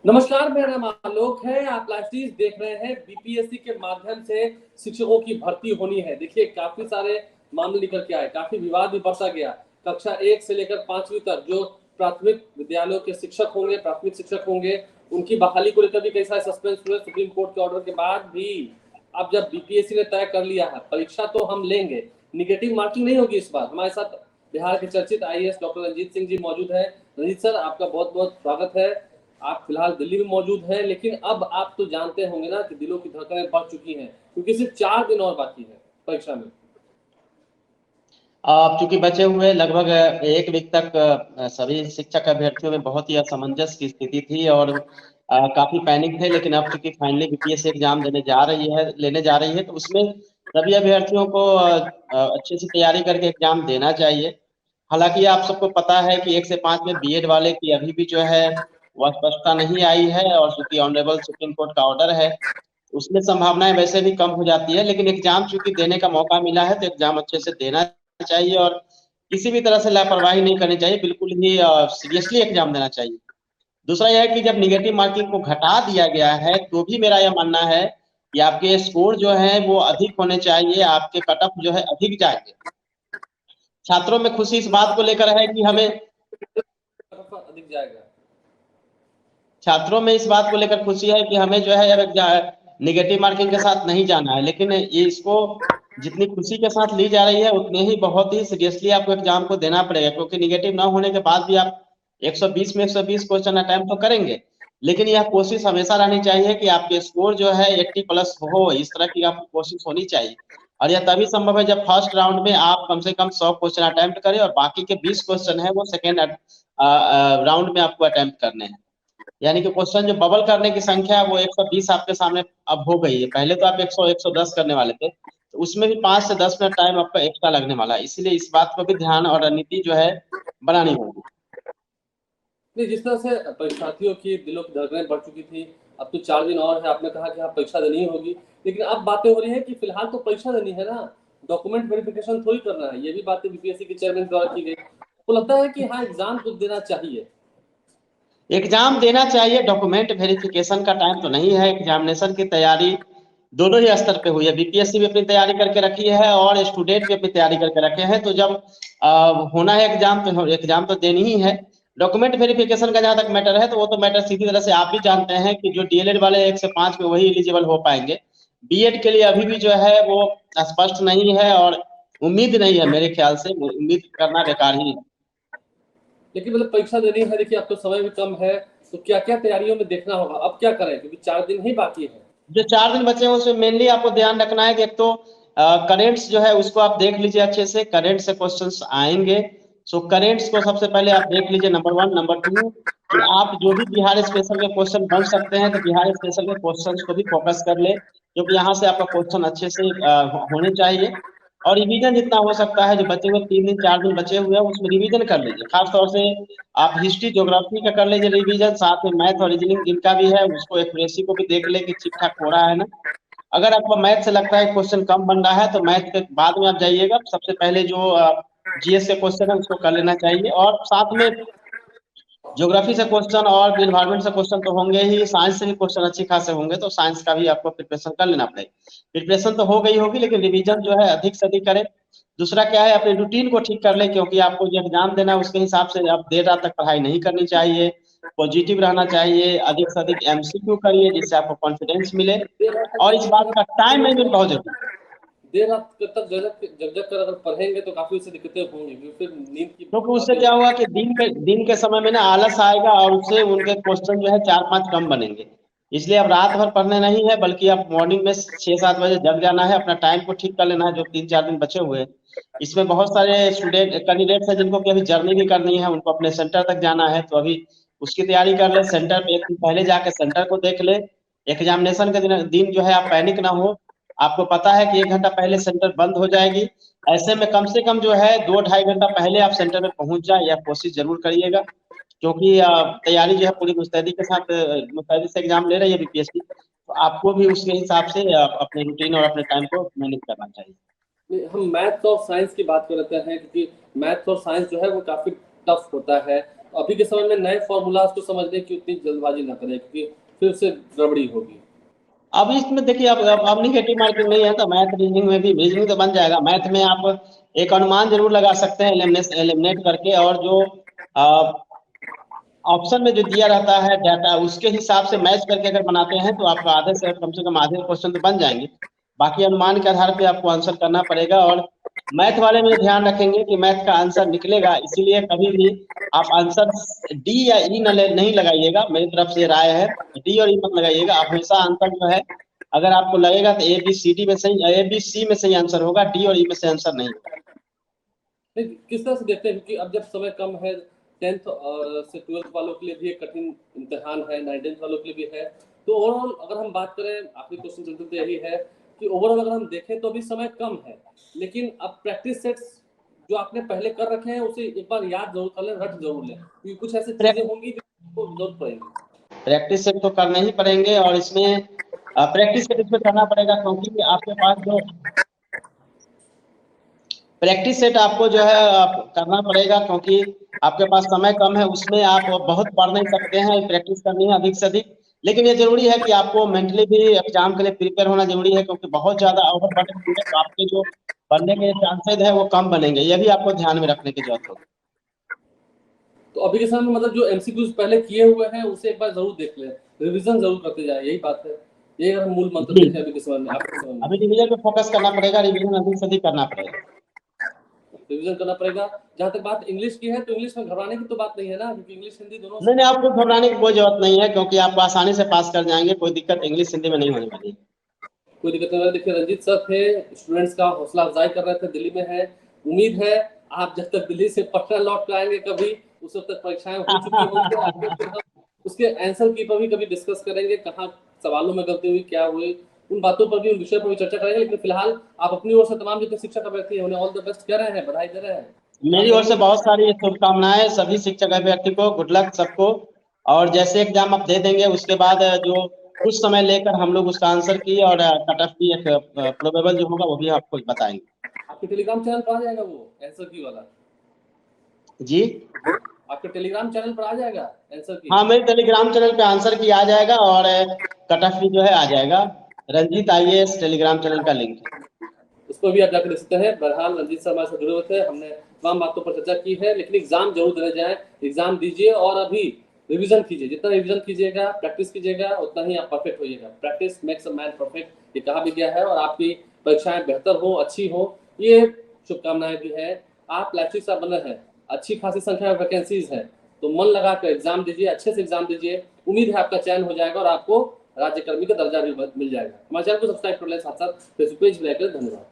नमस्कार, मेरा नाम आलोक है। आप लाइव सीरीज देख रहे हैं। बीपीएससी के माध्यम से शिक्षकों की भर्ती होनी है। देखिए, काफी सारे मामले निकल के आए, काफी विवाद भी बढ़ता गया। कक्षा 1 से लेकर 5वीं तक जो प्राथमिक विद्यालयों के शिक्षक होंगे, प्राथमिक शिक्षक होंगे, उनकी बहाली को लेकर भी कई सारे सस्पेंस हुए। सुप्रीम कोर्ट के ऑर्डर के बाद भी अब जब बीपीएससी ने तय कर लिया है, परीक्षा तो हम लेंगे, निगेटिव मार्किंग नहीं होगी इस बार। हमारे साथ बिहार के चर्चित आईएएस डॉक्टर रंजीत सिंह जी मौजूद है। रंजीत सर, आपका बहुत बहुत स्वागत है। आप फिलहाल दिल्ली में मौजूद हैं, लेकिन अब आप तो जानते होंगे ना कि दिलों की धड़कनें बढ़ चुकी हैं, क्योंकि सिर्फ 4 दिन और बाकी है परीक्षा में। अब चूंकि बचे हुए लगभग 1 वीक तक सभी शिक्षक अभ्यर्थियों में बहुत ही असमंजस की स्थिति थी और काफी पैनिक थे। लेकिन अब चूंकि फाइनली बीपीएससी एग्जाम लेने जा रही है तो उसमें सभी अभ्यर्थियों को अच्छे से तैयारी करके एग्जाम देना चाहिए। हालांकि आप सबको पता है कि 1 से 5 में बीएड वाले की अभी भी जो है वह स्पष्टता नहीं आई है, और चूंकि ऑनरेबल सुप्रीम कोर्ट का ऑर्डर है उसमें संभावनाएं वैसे भी कम हो जाती है। लेकिन एग्जाम चूंकि देने का मौका मिला है तो एग्जाम अच्छे से देना चाहिए और किसी भी तरह से लापरवाही नहीं करनी चाहिए, बिल्कुल ही सीरियसली एग्जाम देना चाहिए। दूसरा यह है कि जब निगेटिव मार्किंग को घटा दिया गया है तो भी मेरा यह मानना है कि आपके स्कोर जो है वो अधिक होने चाहिए, आपके कट ऑफ जो है अधिक जाएंगे। छात्रों में खुशी इस बात को लेकर है कि हमें अधिक जाएगा। छात्रों में इस बात को लेकर खुशी है कि हमें जो है निगेटिव मार्किंग के साथ नहीं जाना है, लेकिन ये इसको जितनी खुशी के साथ ली जा रही है उतने ही बहुत ही सीरियसली आपको एग्जाम को देना पड़ेगा, क्योंकि निगेटिव ना होने के बाद भी आप 120 में 120 क्वेश्चन अटेम्प्ट तो करेंगे, लेकिन यह कोशिश हमेशा रहनी चाहिए कि आपके स्कोर जो है 80+ हो। इस तरह की आपकी कोशिश होनी चाहिए, और यह तभी संभव है जब फर्स्ट राउंड में आप कम से कम 100 क्वेश्चन अटेम्प्ट करें और बाकी के 20 क्वेश्चन है वो सेकेंड राउंड में आपको अटेम्प्ट करने हैं। यानी कि क्वेश्चन जो बबल करने की संख्या है वो 120 आपके सामने अब हो गई है। पहले तो आप 100 110 करने वाले थे, तो उसमें भी 5 से 10 मिनट टाइम आपका एक्स्ट्रा लगने वाला है। इसलिए इस बात पर भी ध्यान और रणनीति जो है बनानी होगी। नहीं, जिस तरह से परीक्षार्थियों की दिलों की धड़कनें बढ़ चुकी थी, अब तो 4 दिन और है। आपने कहा कि हाँ, परीक्षा देनी होगी, लेकिन अब बातें हो रही है कि फिलहाल तो परीक्षा देनी है ना, डॉक्यूमेंट वेरिफिकेशन थोड़ी करना है। ये भी बातें बीपीएससी के चेयरमैन द्वारा की गई। तो लगता है कि हाँ, एग्जाम तो देना चाहिए। एग्जाम देना चाहिए, डॉक्यूमेंट वेरिफिकेशन का टाइम तो नहीं है। एग्जामिनेशन की तैयारी दोनों ही स्तर पे हुई है, बीपीएससी भी अपनी तैयारी करके रखी है और स्टूडेंट भी अपनी तैयारी करके रखे हैं। तो जब होना है एग्जाम तो देनी ही है। डॉक्यूमेंट वेरिफिकेशन का जहां तक मैटर है तो वो तो मैटर सीधी तरह से आप भी जानते हैं कि जो डीएलएड वाले 1 से 5 में वही एलिजिबल हो पाएंगे। बीएड के लिए अभी भी जो है वो स्पष्ट नहीं है और उम्मीद नहीं है, मेरे ख्याल से उम्मीद करना बेकार ही है। लेकिन मतलब परीक्षा देनी है, देखिए अब तो समय भी कम है, तो क्या क्या तैयारियों में देखना होगा, अब क्या करें, क्योंकि 4 दिन ही बाकी है। जो 4 दिन बचे हैं उसमें मेनली आपको ध्यान रखना है कि एक तो करेंट्स जो है उसको आप देख लीजिए अच्छे से, करेंट से क्वेश्चंस आएंगे। सो करेंट्स को सबसे पहले आप देख लीजिए, नंबर 1। नंबर 2 कि आप जो भी बिहार स्पेशल के क्वेश्चन बन सकते हैं तो बिहार स्पेशल के क्वेश्चंस को भी फोकस कर ले, क्योंकि यहाँ से आपका क्वेश्चन अच्छे से होने चाहिए। और रिवीजन जितना हो सकता है, जो बचे हुए 3 दिन 4 दिन बचे हुए हैं उसमें रिवीजन कर लीजिए। खास तौर से आप हिस्ट्री ज्योग्राफी का कर लीजिए रिवीजन, साथ में मैथ और रीजनिंग जिनका भी है उसको एक्यूरेसी को भी देख ले कि ठीक ठाक हो रहा है ना। अगर आपको मैथ से लगता है क्वेश्चन कम बन रहा है तो मैथ के बाद में आप जाइएगा, सबसे पहले जो जीएस के क्वेश्चन है उसको कर लेना चाहिए। और साथ में ज्योग्राफी से क्वेश्चन और इन्वायरमेंट से क्वेश्चन तो होंगे ही, साइंस से भी क्वेश्चन अच्छी खासे होंगे, तो साइंस का भी आपको प्रिपरेशन कर लेना पड़ेगा। प्रिपरेशन तो हो गई होगी, लेकिन रिवीजन जो है अधिक से अधिक करें। दूसरा क्या है, अपने रूटीन को ठीक कर ले, क्योंकि आपको जो एग्जाम देना है उसके हिसाब से आप देर रात तक पढ़ाई नहीं करनी चाहिए। पॉजिटिव रहना चाहिए, अधिक से अधिक एमसीक्यू करिए जिससे आपको कॉन्फिडेंस मिले। और इस बात का टाइम मैनेजमेंट बहुत जरूरी है। देर रात तक जग जग कर अगर पढ़ेंगे तो काफी उससे दिक्कतें होंगी, क्योंकि फिर नींद की क्योंकि उससे बातें। क्या होगा कि दिन के समय में ना आलस आएगा और उससे उनके क्वेश्चन जो है 4-5 कम बनेंगे। इसलिए अब रात भर पढ़ने नहीं है, बल्कि अब मॉर्निंग में 6-7 बजे जग जाना है, अपना टाइम को ठीक कर लेना है। जो 3-4 दिन बचे हुए हैं इसमें बहुत सारे स्टूडेंट कैंडिडेट्स हैं जिनको कि अभी जर्नी भी करनी है, उनको अपने सेंटर तक जाना है, तो अभी उसकी तैयारी कर ले। सेंटर पे एक दिन पहले जाके सेंटर को देख ले। एग्जामिनेशन के दिन जो है आप पैनिक ना हो। आपको पता है कि 1 घंटा पहले सेंटर बंद हो जाएगी, ऐसे में कम से कम जो है 2-2.5 घंटा पहले आप सेंटर में पहुंच जाए, यह कोशिश जरूर करिएगा। क्योंकि तैयारी जो है पूरी मुस्तैदी के साथ मुस्तैदी से एग्जाम ले रही है बीपीएससी, तो आपको भी उसके हिसाब से अपने रूटीन और अपने टाइम को मैनेज करना चाहिए। हम मैथ्स और साइंस की बात कर लेते हैं, क्योंकि मैथ्स और साइंस जो है वो काफी टफ होता है। अभी के समय में नए फॉर्मूलाज को समझने की उतनी जल्दबाजी ना करें, क्योंकि फिर से गड़बड़ी होगी। अब इसमें देखिए, अब निगेटिव मार्किंग नहीं है तो मैथ रीजनिंग में भी, रीजनिंग तो बन जाएगा। मैथ में आप एक अनुमान जरूर लगा सकते हैं एलिमिनेट करके, और जो ऑप्शन में जो दिया रहता है डाटा, उसके हिसाब से मैच करके अगर बनाते हैं तो आपका आधे से कम क्वेश्चन तो बन जाएंगे। बाकी अनुमान के आधार पे आपको आंसर करना पड़ेगा। और मैथ वाले में ध्यान रखेंगे कि मैथ का आंसर निकलेगा, इसीलिए कभी भी आप आंसर डी या ई नहीं लगाइएगा। मेरी तरफ से राय है, डी और ई मत लगाइएगा। आप हमेशा आंसर जो है, अगर आपको लगेगा तो ABCD में सही, ABC में सही आंसर होगा, डी और ई में से आंसर नहीं होगा। किस तरह से देखते हैं, क्योंकि अब जब समय कम है, 10th से 12th वालों के लिए भी एक कठिन इम्तिहान है, 9th वालों के लिए भी है, तो ओवरऑल अगर हम बात करें, आखिरी क्वेश्चन चलते तो यही है कि ओवरऑल अगर हम देखें तो अभी समय कम है, लेकिन अब प्रैक्टिस सेट्स जो आपने पहले कर रखे हैं उसे एक बार याद जरूर कर लें, रट जरूर लें, क्योंकि कुछ ऐसी चीजें होंगी जो जरूरत पड़ेगी। प्रैक्टिस सेट तो करने ही पड़ेंगे, और इसमें प्रैक्टिस सेट इसमें करना पड़ेगा, क्योंकि आपके पास जो प्रैक्टिस सेट आपको जो है करना पड़ेगा, क्योंकि आपके पास समय कम है। उसमें आप बहुत पढ़ नहीं सकते हैं, प्रैक्टिस करनी है अधिक से अधिक। लेकिन ये जरूरी है कि आपको मेंटली भी एग्जाम के लिए प्रिपेयर होना जरूरी है, क्योंकि बहुत ज्यादा ओवर बर्डन होंगे तो आपके जो बनने के चांसेस है वो कम बनेंगे। ये भी आपको ध्यान में रखने की जरूरत होगी। तो अभी के समय में मतलब जो एमसीक्यूज पहले किए हुए हैं उसे एक बार जरूर देख लें, रिवीजन जरूर करते जाए, यही बात है। ये अगर मूल मंत्र जी, देखें अभी के समय में, आपके समय में अभी रिवीजन पे फोकस करना पड़ेगा, रिवीजन अधिक से अधिक करना पड़ेगा। रिवीजन करना पड़ेगा। जहां तक बात इंग्लिश की है, तो इंग्लिश में घबराने की तो बात नहीं है ना, क्योंकि इंग्लिश हिंदी दोनों नहीं नहीं, आपको घबराने की कोई जरूरत नहीं है, क्योंकि आप आसानी से पास कर जाएंगे। कोई दिक्कत इंग्लिश हिंदी में नहीं होने वाली। कोई दिक्कत नहीं है। देखिए रंजीत सर थे, स्टूडेंट्स का हौसला अफजाई कर रहे थे, दिल्ली में है। उम्मीद है आप जब तक दिल्ली से पटना लौट कर आएंगे कभी, उस वक्त तक परीक्षाएं हो चुकी होंगी, आपको फिर हम उसके आंसर की पर भी कभी डिस्कस करेंगे, कहाँ सवालों में गलती हुई, क्या हुई, उन बातों पर भी, उन विषय पर भी चर्चा करेंगे। लेकिन फिलहाल आप अपनी ओर से तमाम जितने शिक्षक अभ्यर्थी हैं उन्हें ऑल द बेस्ट कह रहे हैं, बधाई दे रहे हैं। मेरी ओर से बहुत सारी शुभकामनाएं सभी शिक्षक अभ्यर्थी को, गुड लक सबको। और जैसे एग्जाम आप दे देंगे, उसके बाद जो कुछ समय लेकर हम लोग उसका आंसर की और कट ऑफ की एक प्रोबेबल जो होगा वो भी आपको बताएंगे। आपके टेलीग्राम चैनल पर आ जाएगा वो आंसर की वाला? जी आपके टेलीग्राम चैनल पर आ जाएगा आंसर की? हाँ, मेरे टेलीग्राम चैनल पे आंसर की आ जाएगा, और कट ऑफ की जो है आ जाएगा। रंजीत IAS टेलीग्राम चैनल का लिंक है। उसको भी आप जाकर देख सकते हैं। बहरहाल रंजीत शर्मा से जुड़े हुए थे, हमने तमाम बातों पर चर्चा की है, लेकिन एग्जाम जरूर देने जाएं, एग्जाम दीजिए और अभी रिवीजन कीजिए। जितना रिवीजन कीजिएगा, प्रैक्टिस कीजिएगा, उतना ही आप परफेक्ट होइएगा। Practice makes a man perfect, ये कहा भी गया है, और आपकी परीक्षाएं बेहतर हो, अच्छी हो, ये शुभकामनाएं भी है। आप लाइफ स्टार बने हैं, अच्छी खासी संख्या में वैकेंसीज है, तो मन लगाकर एग्जाम दीजिए, अच्छे से एग्जाम दीजिए। उम्मीद है आपका चयन हो जाएगा और आपको राज्यकर्मी का दर्जा भी मिल जाएगा। हमारे चैनल को सब्सक्राइब कर लें, साथ साथ फेसबुक पेज भी लाइक करें। धन्यवाद।